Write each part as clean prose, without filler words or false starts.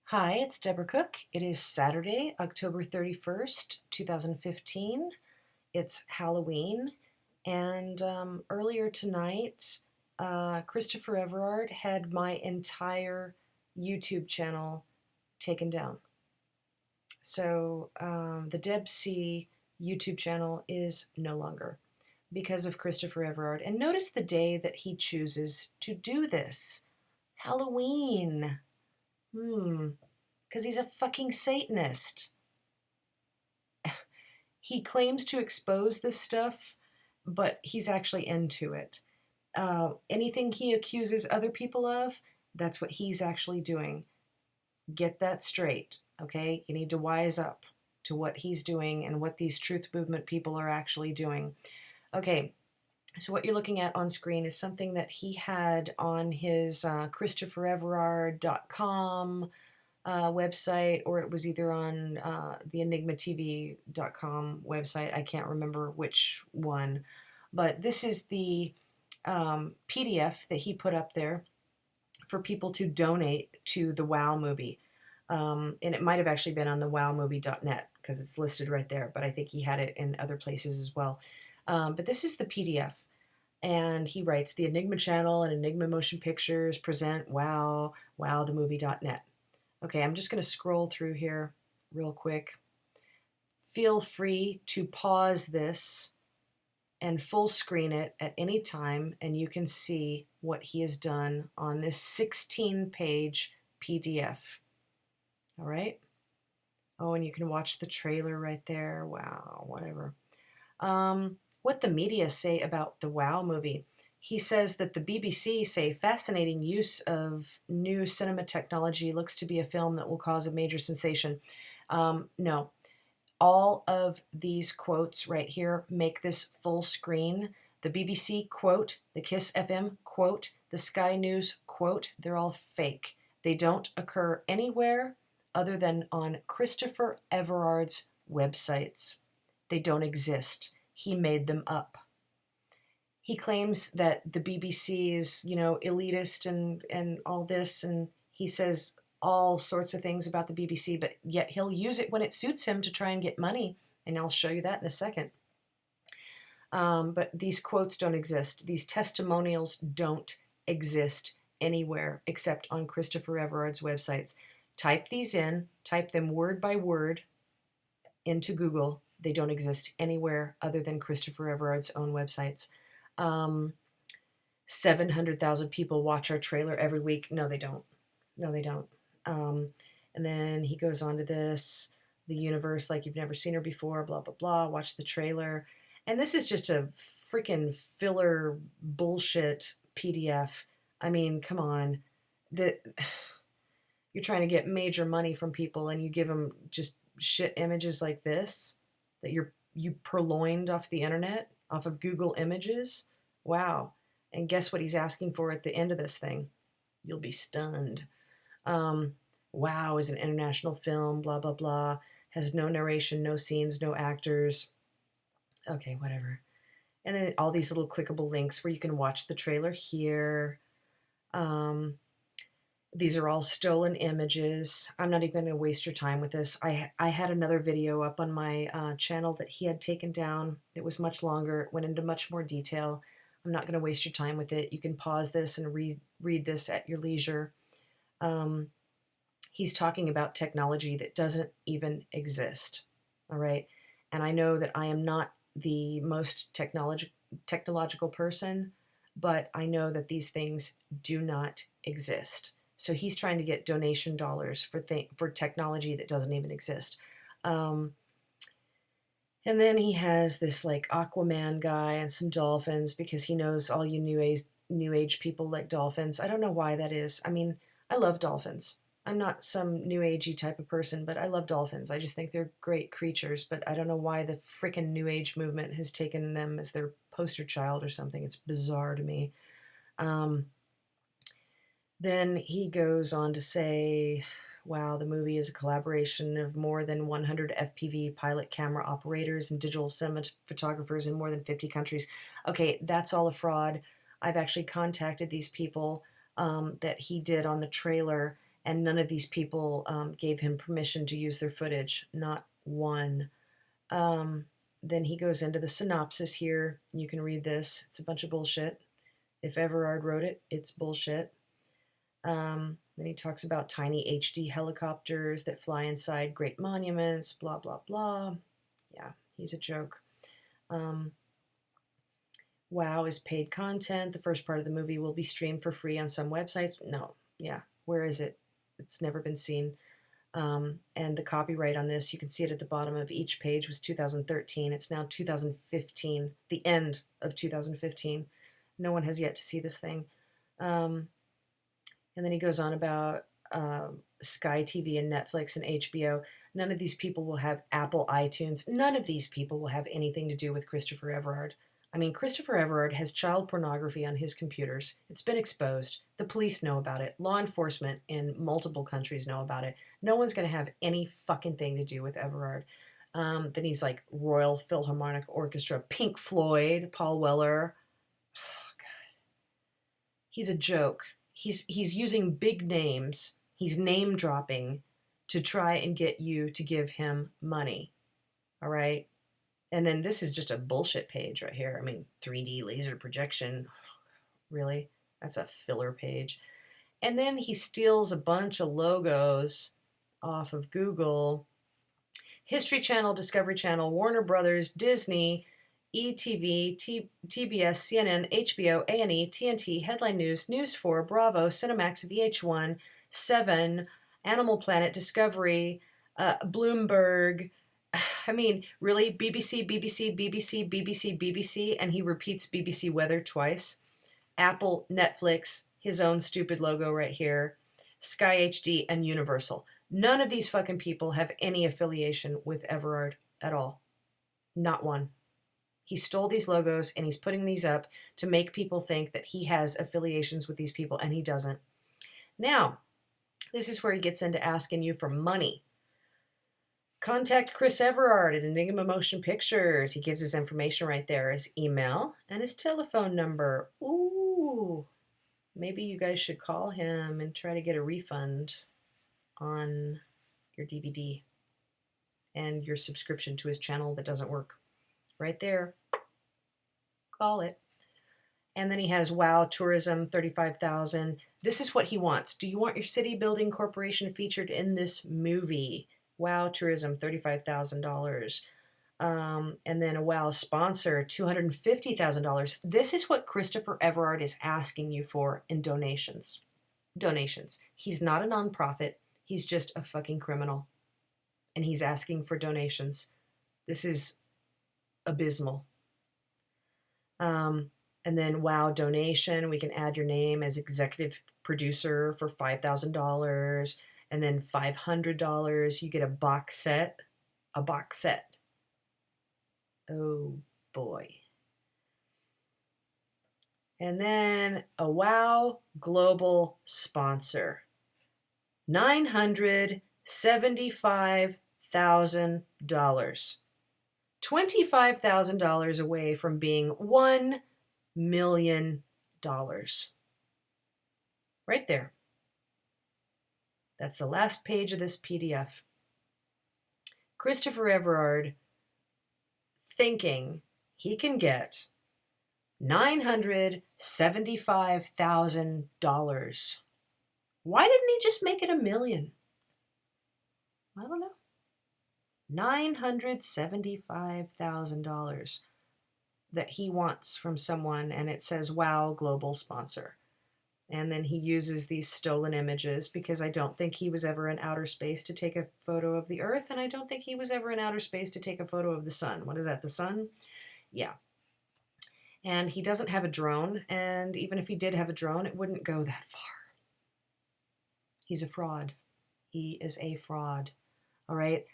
Hi, it's Deborah Cook. It is Saturday, October 31st, 2015. It's Halloween. And earlier tonight, Christopher Everard had my entire YouTube channel taken down. So the Deb C YouTube channel is no longer because of Christopher Everard. And notice the day that he chooses to do this. Halloween. Because he's a fucking Satanist. He claims to expose this stuff, but he's actually into it. Anything he accuses other people of, that's what he's actually doing. Get that straight, okay? You need to wise up to what he's doing and what these truth movement people are actually doing. Okay, so what you're looking at on screen is something that he had on his ChristopherEverard.com website, or it was either on the enigmatv.com website. I can't remember which one. But this is the PDF that he put up there for people to donate to the WoW movie. And it might have actually been on the wowmovie.net because it's listed right there, but I think he had it in other places as well. But this is the PDF. And he writes, the Enigma Channel and Enigma Motion Pictures present WoW, wowthemovie.net. Okay, I'm just going to scroll through here real quick. Feel free to pause this and full screen it at any time, and you can see what he has done on this 16-page PDF. All right? Oh, and you can watch the trailer right there. Wow, whatever. What the media say about the WoW movie. He says that the BBC say fascinating use of new cinema technology, looks to be a film that will cause a major sensation. No, all of these quotes right here make this full screen. The BBC quote, the Kiss FM quote, the Sky News quote, they're all fake. They don't occur anywhere other than on Christopher Everard's websites. They don't exist. He made them up. He claims that the BBC is, elitist and all this, and he says all sorts of things about the BBC, but yet he'll use it when it suits him to try and get money, and I'll show you that in a second. But these quotes don't exist. These testimonials don't exist anywhere except on Christopher Everard's websites. Type these in, type them word by word into Google. They don't exist anywhere other than Christopher Everard's own websites. 700,000 people watch our trailer every week. No, they don't. No, they don't. And then he goes on to this, the universe like you've never seen her before, blah, blah, blah. Watch the trailer. And this is just a freaking filler bullshit PDF. I mean, come on. You're trying to get major money from people and you give them just shit images like this that you purloined off the internet, off of Google Images. Wow. And guess what he's asking for at the end of this thing? You'll be stunned. WoW is an international film, blah, blah, blah. Has no narration, no scenes, no actors. Okay, whatever. And then all these little clickable links where you can watch the trailer here. These are all stolen images. I'm not even going to waste your time with this. I had another video up on my channel that he had taken down. It was much longer. It went into much more detail. I'm not going to waste your time with it. You can pause this and read this at your leisure. He's talking about technology that doesn't even exist. All right. And I know that I am not the most technological person, but I know that these things do not exist. So he's trying to get donation dollars for technology that doesn't even exist. And then he has this like Aquaman guy and some dolphins because he knows all you new age people like dolphins. I don't know why that is. I mean, I love dolphins. I'm not some new agey type of person, but I love dolphins. I just think they're great creatures, but I don't know why the frickin' new age movement has taken them as their poster child or something. It's bizarre to me. Then he goes on to say, wow, the movie is a collaboration of more than 100 FPV pilot camera operators and digital cinematographers in more than 50 countries. Okay, that's all a fraud. I've actually contacted these people that he did on the trailer, and none of these people gave him permission to use their footage, not one. Then he goes into the synopsis here. You can read this. It's a bunch of bullshit. If Everard wrote it, it's bullshit. Then he talks about tiny HD helicopters that fly inside great monuments, blah, blah, blah. Yeah, he's a joke. WoW is paid content. The first part of the movie will be streamed for free on some websites. No, yeah, where is it? It's never been seen. And the copyright on this, you can see it at the bottom of each page, was 2013. It's now 2015, the end of 2015. No one has yet to see this thing. And then he goes on about Sky TV and Netflix and HBO. None of these people will have Apple iTunes. None of these people will have anything to do with Christopher Everard. I mean, Christopher Everard has child pornography on his computers. It's been exposed. The police know about it. Law enforcement in multiple countries know about it. No one's going to have any fucking thing to do with Everard. Then he's like Royal Philharmonic Orchestra, Pink Floyd, Paul Weller. Oh, God. He's a joke. He's using big names. He's name dropping to try and get you to give him money. All right? And then this is just a bullshit page right here. I mean, 3D laser projection. Really? That's a filler page. And then he steals a bunch of logos off of Google. History Channel, Discovery Channel, Warner Brothers, Disney, ETV, TBS, CNN, HBO, A&E, TNT, Headline News, News 4, Bravo, Cinemax, VH1, 7, Animal Planet, Discovery, Bloomberg. I mean, really? BBC, BBC, BBC, BBC, BBC, and he repeats BBC Weather twice. Apple, Netflix, his own stupid logo right here, Sky HD, and Universal. None of these fucking people have any affiliation with Everard at all. Not one. He stole these logos and he's putting these up to make people think that he has affiliations with these people, and he doesn't. Now, this is where he gets into asking you for money. Contact Chris Everard at Enigma Motion Pictures. He gives his information right there, his email and his telephone number. Ooh, maybe you guys should call him and try to get a refund on your DVD and your subscription to his channel that doesn't work. Right there. Call it. And then he has WOW Tourism, $35,000. This is what he wants. Do you want your city building corporation featured in this movie? WOW Tourism, $35,000. And then a WOW sponsor, $250,000. This is what Christopher Everard is asking you for in donations. Donations. He's not a nonprofit. He's just a fucking criminal. And he's asking for donations. This is abysmal. And then WOW donation, we can add your name as executive producer for $5,000, and then $500, you get a box set. A box set. Oh boy. And then a WOW global sponsor. $975,000. $25,000 away from being $1 million. Right there. That's the last page of this PDF. Christopher Everard thinking he can get $975,000. Why didn't he just make it $1 million? I don't know. $975,000 that he wants from someone, and it says WOW global sponsor. And then he uses these stolen images because I don't think he was ever in outer space to take a photo of the Earth, and I don't think he was ever in outer space to take a photo of the sun. What is that, the sun? Yeah. And he doesn't have a drone, and even if he did have a drone, it wouldn't go that far. He's a fraud. He is a fraud. All right?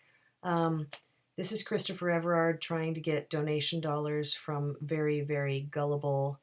This is Christopher Everard trying to get donation dollars from very, very gullible,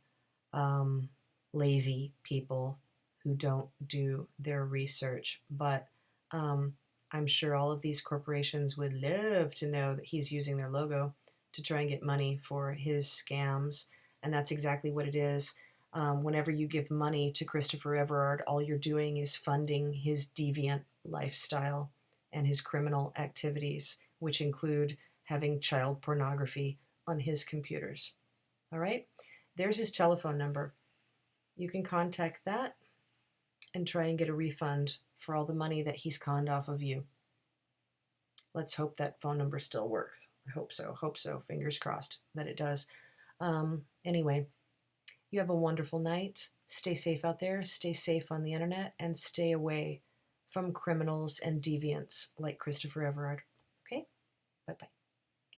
lazy people who don't do their research. But I'm sure all of these corporations would love to know that he's using their logo to try and get money for his scams. And that's exactly what it is. Whenever you give money to Christopher Everard, all you're doing is funding his deviant lifestyle and his criminal activities, which include having child pornography on his computers. All right? There's his telephone number. You can contact that and try and get a refund for all the money that he's conned off of you. Let's hope that phone number still works. I hope so. Hope so. Fingers crossed that it does. Anyway, you have a wonderful night. Stay safe out there. Stay safe on the internet and stay away from criminals and deviants like Christopher Everard.